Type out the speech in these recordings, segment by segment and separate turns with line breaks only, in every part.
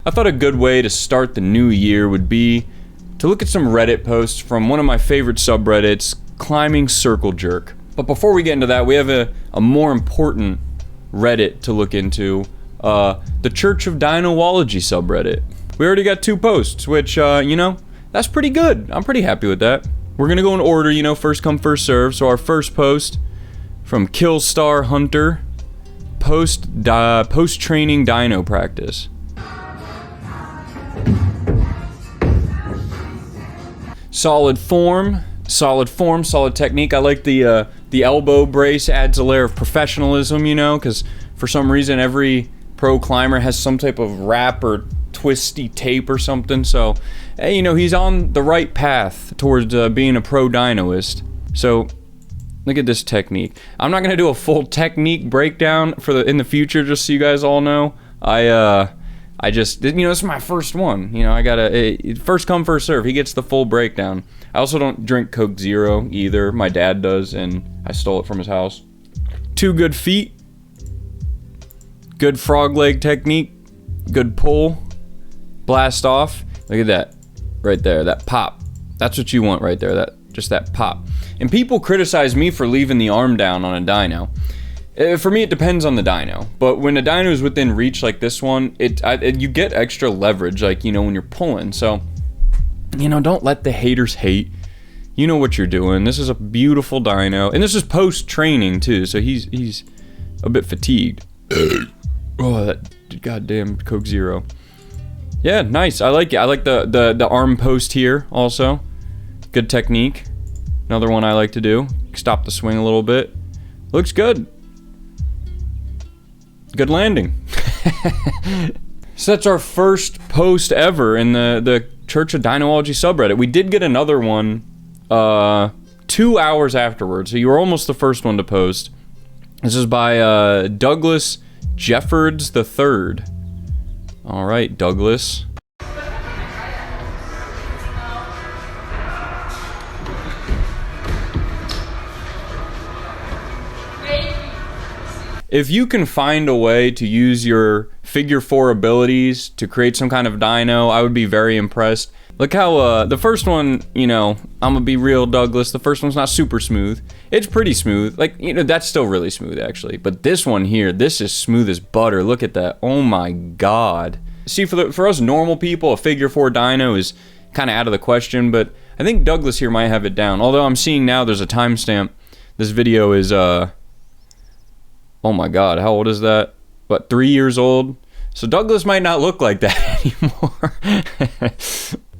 I thought a good way to start the new year would be to look at some Reddit posts from one of my favorite subreddits, ClimbingCircleJerk. But before we get into that, we have a more important Reddit to look into, the Church of Dynology subreddit. We already got 2 posts, which, that's pretty good. I'm pretty happy with that. We're gonna go in order, first come, first serve. So our first post from Killstar Hunter, post-training dyno practice. Solid form, solid technique. I like the elbow brace, adds a layer of professionalism, because for some reason every pro climber has some type of wrap or twisty tape or something. So, hey, he's on the right path towards being a pro dynoist. So, look at this technique. I'm not gonna do a full technique breakdown in the future, just so you guys all know. I just, this is my first one. I gotta, first come, first serve. He gets the full breakdown. I also don't drink Coke Zero either. My dad does, and I stole it from his house. 2 good feet. Good frog leg technique. Good pull. Blast off. Look at that. Right there. That pop. That's what you want right there. Just that pop. And people criticize me for leaving the arm down on a dyno. For me, it depends on the dyno, but when a dyno is within reach like this one, you get extra leverage, like, when you're pulling. So, don't let the haters hate. You know what you're doing. This is a beautiful dyno, and this is post-training too, so he's a bit fatigued. Oh, that goddamn Coke Zero. Yeah, nice. I like it. I like the arm post here also. Good technique. Another one I like to do. Stop the swing a little bit. Looks good. Good landing. So that's our first post ever in the Church of Dynology subreddit. We did get another one 2 hours afterwards, so you were almost the first one to post. This is by Douglas Jeffords III. All right, Douglas. If you can find a way to use your figure 4 abilities to create some kind of dyno, I would be very impressed. Look how, the first one, I'm gonna be real, Douglas, the first one's not super smooth. It's pretty smooth. Like, that's still really smooth, actually. But this one here, this is smooth as butter. Look at that. Oh my god. See, for us normal people, a figure 4 dyno is kind of out of the question, but I think Douglas here might have it down. Although I'm seeing now there's a timestamp. This video is, oh my god, how old is that? What, 3 years old? So Douglas might not look like that anymore.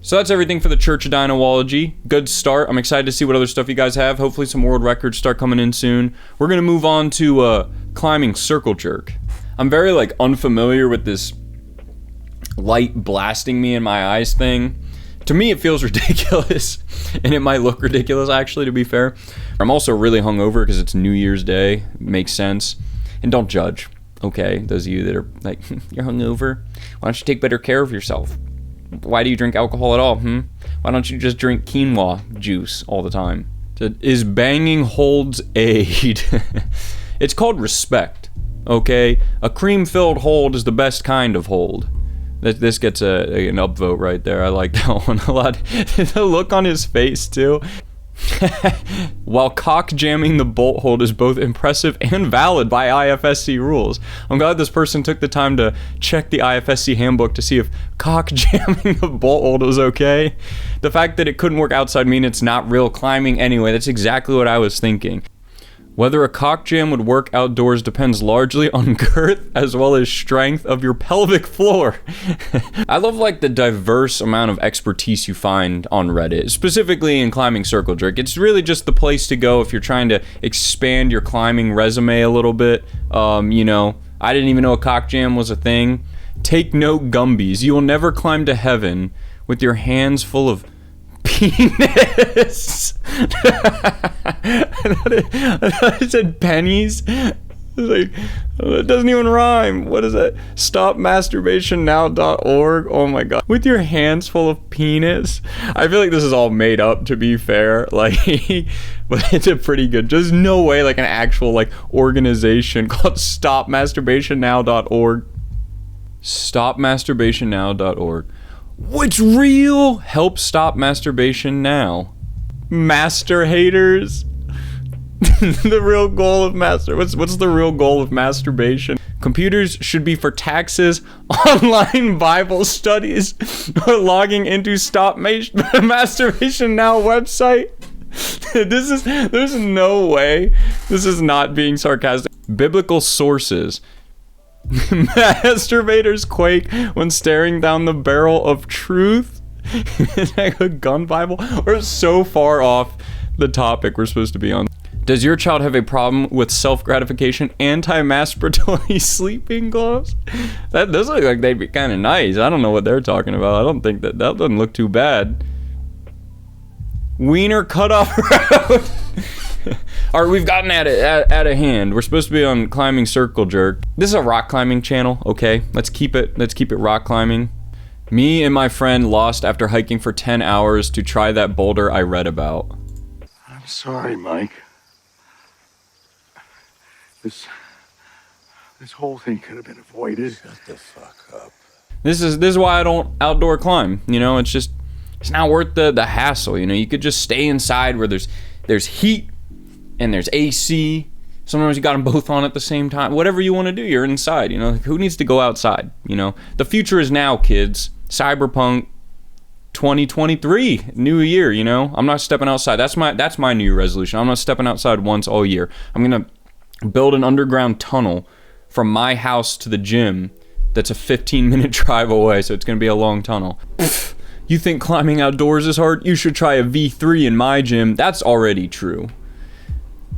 So that's everything for the Church of Dynology. Good start. I'm excited to see what other stuff you guys have. Hopefully some world records start coming in soon. We're gonna move on to ClimbingCircleJerk. I'm very unfamiliar with this light blasting me in my eyes thing. To me, it feels ridiculous, and it might look ridiculous, actually, to be fair. I'm also really hungover because it's New Year's Day. Makes sense. And don't judge, okay? Those of you that are like, you're hungover, why don't you take better care of yourself? Why do you drink alcohol at all, Why don't you just drink quinoa juice all the time? Is banging holds aid? It's called respect, okay? A cream-filled hold is the best kind of hold. This gets an upvote right there. I like that one a lot. The look on his face, too. While cock jamming the bolt hold is both impressive and valid by IFSC rules. I'm glad this person took the time to check the IFSC handbook to see if cock jamming the bolt hold was okay. The fact that it couldn't work outside means it's not real climbing anyway. That's exactly what I was thinking. Whether a cock jam would work outdoors depends largely on girth as well as strength of your pelvic floor. I love the diverse amount of expertise you find on Reddit, specifically in ClimbingCircleJerk. It's really just the place to go if you're trying to expand your climbing resume a little bit. I didn't even know a cock jam was a thing. Take note, Gumbies. You will never climb to heaven with your hands full of penis. I thought it said pennies. It doesn't even rhyme. What is that? StopMasturbationNow.org. Oh my god. With your hands full of penis. I feel like this is all made up, to be fair. But it's a pretty good. There's no way an actual organization called StopMasturbationNow.org Stopmasturbationnow.org. What's real? Help stop masturbation now. Master haters. The real goal of what's the real goal of masturbation? Computers should be for taxes, online Bible studies, or logging into Stop Masturbation Now website. There's no way this is not being sarcastic. Biblical sources. Masturbators quake when staring down the barrel of truth. Is that a gun Bible? We're so far off the topic we're supposed to be on. Does your child have a problem with self-gratification anti-masturbatory sleeping gloves? Those look like they'd be kind of nice. I don't know what they're talking about. I don't think that doesn't look too bad. Wiener cutoff road. All right, we've gotten out of hand. We're supposed to be on Climbing Circle Jerk. This is a rock climbing channel, okay? Let's keep it rock climbing. Me and my friend lost after hiking for 10 hours to try that boulder I read about.
I'm sorry, Mike. This whole thing could have been avoided.
Shut the fuck up.
This is why I don't outdoor climb. You know, it's not worth the hassle. You know, you could just stay inside where there's heat and there's AC. Sometimes you got them both on at the same time. Whatever you want to do, you're inside. You know, who needs to go outside? You know, the future is now, kids. Cyberpunk 2023, new year. You know, I'm not stepping outside. That's my New Year resolution. I'm not stepping outside once all year. I'm gonna build an underground tunnel from my house to the gym that's a 15-minute drive away, so it's going to be a long tunnel. Pfft, you think climbing outdoors is hard? You should try a V3 in my gym. That's already true.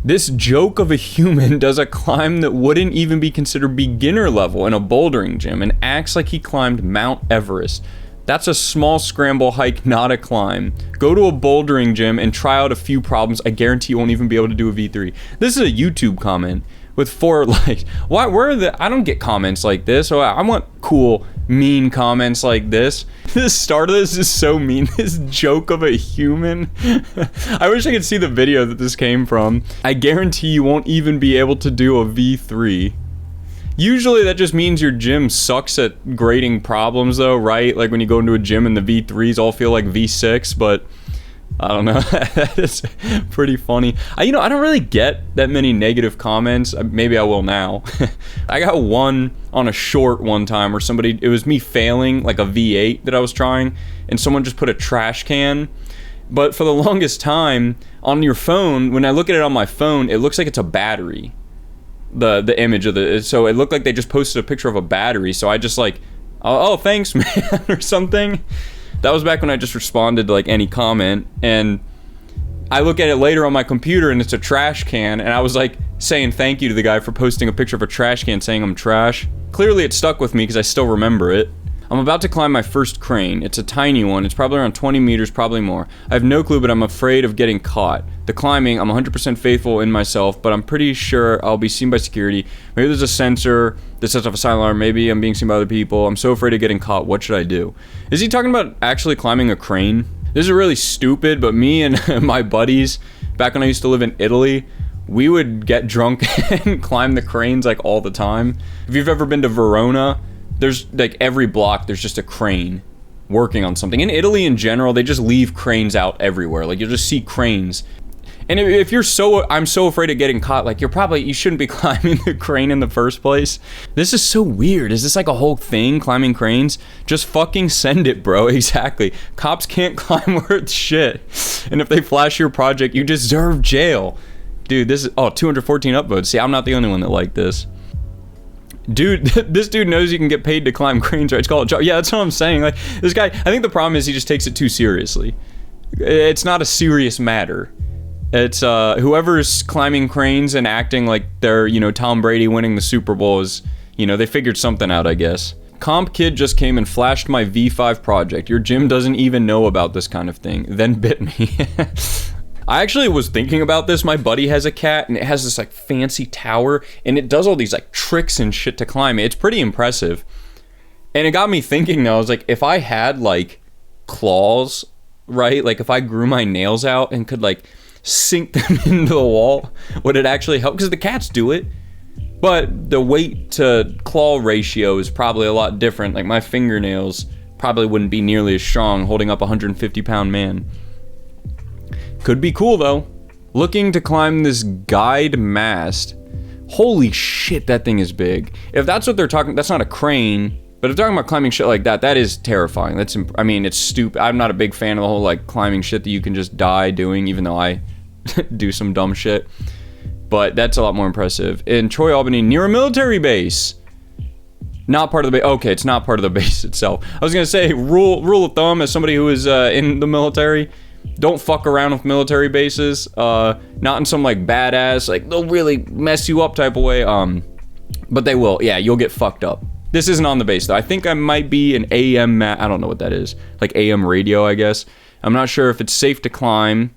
This joke of a human does a climb that wouldn't even be considered beginner level in a bouldering gym and acts like he climbed Mount Everest. That's a small scramble hike, not a climb. Go to a bouldering gym and try out a few problems. I guarantee you won't even be able to do a V3. This is a YouTube comment with 4 likes. Why? I don't get comments like this. So I want cool, mean comments like this. The start of this is so mean. This joke of a human. I wish I could see the video that this came from. I guarantee you won't even be able to do a V3. Usually that just means your gym sucks at grading problems though, right? Like when you go into a gym and the V3s all feel like V6, but I don't know. It's pretty funny. I don't really get that many negative comments. Maybe I will now. I got one on a short one time where it was me failing like a V8 that I was trying, and someone just put a trash can. But for the longest time on your phone, when I look at it on my phone, it looks like it's a battery. The image of so it looked like they just posted a picture of a battery, so I just like, oh thanks man, or something. That was back when I just responded to like any comment, and I look at it later on my computer and it's a trash can, and I was like saying thank you to the guy for posting a picture of a trash can saying I'm trash. Clearly it stuck with me because I still remember it. I'm about to climb my first crane. It's a tiny one. It's probably around 20 meters, probably more. I have no clue, but I'm afraid of getting caught. The climbing, I'm 100% faithful in myself, but I'm pretty sure I'll be seen by security. Maybe there's a sensor that sets off a silent alarm. Maybe I'm being seen by other people. I'm so afraid of getting caught. What should I do? Is he talking about actually climbing a crane? This is really stupid, but me and my buddies, back when I used to live in Italy, we would get drunk and climb the cranes like all the time. If you've ever been to Verona, there's like every block there's just a crane working on something. In Italy in general, they just leave cranes out everywhere. Like you'll just see cranes. And if you're I'm so afraid of getting caught, like you shouldn't be climbing the crane in the first place. This is so weird. Is this like a whole thing, climbing cranes? Just fucking send it, bro. Exactly. Cops can't climb worth shit. And if they flash your project, you deserve jail. Dude, this is 214 upvotes. See, I'm not the only one that liked this. Dude, this dude knows you can get paid to climb cranes, right? It's called a job. Yeah, that's what I'm saying. Like, this guy, I think the problem is he just takes it too seriously. It's not a serious matter. It's, whoever's climbing cranes and acting like they're, Tom Brady winning the Super Bowl is, they figured something out, I guess. Comp kid just came and flashed my V5 project. Your gym doesn't even know about this kind of thing. Then bit me. I actually was thinking about this. My buddy has a cat and it has this like fancy tower and it does all these like tricks and shit to climb it. It's pretty impressive. And it got me thinking though, I was like, if I had like claws, right? Like if I grew my nails out and could like sink them into the wall, would it actually help? Because the cats do it. But the weight to claw ratio is probably a lot different. Like my fingernails probably wouldn't be nearly as strong holding up a 150-pound man. Could be cool though. Looking to climb this guide mast. Holy shit, that thing is big. If that's what they're talking, that's not a crane. But if they're talking about climbing shit like that, that is terrifying. I mean, it's stupid. I'm not a big fan of the whole like climbing shit that you can just die doing, even though I do some dumb shit. But that's a lot more impressive. In Troy, Albany, near a military base. Not part of the base. Okay, it's not part of the base itself. I was gonna say, rule of thumb, as somebody who is in the military, don't fuck around with military bases. Not in some like badass, like they'll really mess you up type of way. But they will. Yeah, you'll get fucked up. This isn't on the base though. I think I might be an AM. I don't know what that is. Like AM radio, I guess. I'm not sure if it's safe to climb.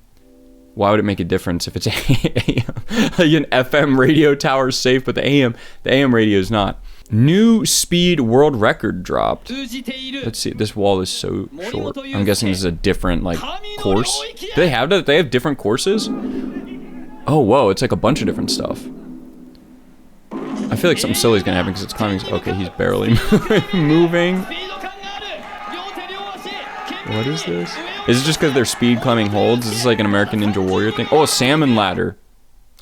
Why would it make a difference if it's AM? Like an FM radio tower is safe, but the AM radio is not. New speed world record dropped. Let's see. This wall is so short. I'm guessing this is a different like course. Do they have that? They have different courses? Oh whoa! It's like a bunch of different stuff. I feel like something silly is gonna happen because it's climbing. Okay, he's barely moving. What is this? Is it just because they're speed climbing holds? Is this like an American Ninja Warrior thing? Oh, a salmon ladder.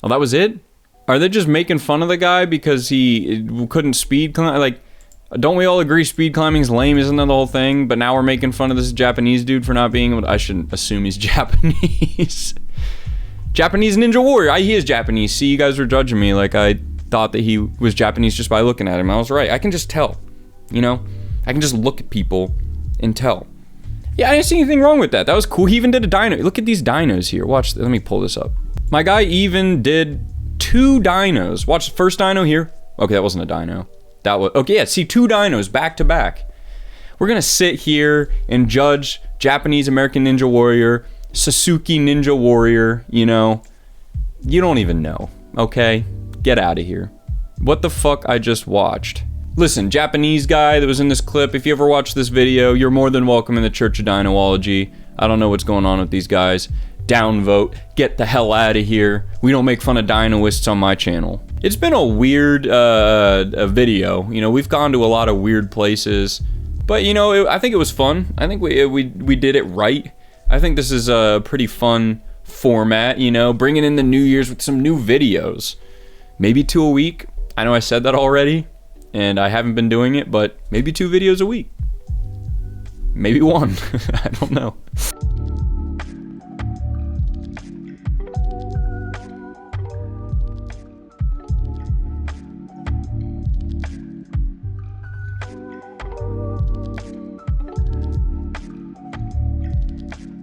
Oh, that was it? Are they just making fun of the guy because he couldn't speed climb? Like, don't we all agree speed climbing's lame? Isn't that the whole thing? But now we're making fun of this Japanese dude for not being able to... I shouldn't assume he's Japanese. Japanese Ninja Warrior. He is Japanese. See, you guys were judging me like I thought that he was Japanese just by looking at him. I was right. I can just tell. You know? I can just look at people and tell. Yeah, I didn't see anything wrong with that. That was cool. He even did a dino. Look at these dinos here. Watch. Let me pull this up. My guy even did 2 dinos. Watch the first dino here. Okay, that wasn't a dino. That was... Okay, yeah, see 2 dinos back to back. We're going to sit here and judge Japanese American Ninja Warrior, Sasuke Ninja Warrior, you know. You don't even know, okay? Get out of here. What the fuck I just watched? Listen, Japanese guy that was in this clip, if you ever watch this video, you're more than welcome in the Church of Dynology. I don't know what's going on with these guys. Downvote. Get the hell out of here. We don't make fun of dinoists on my channel. It's been a weird a video. You know, we've gone to a lot of weird places. But, you know, I think it was fun. I think we did it right. I think this is a pretty fun format, you know, bringing in the New Year's with some new videos. Maybe 2 a week. I know I said that already. And I haven't been doing it, but maybe 2 videos a week. Maybe 1. I don't know.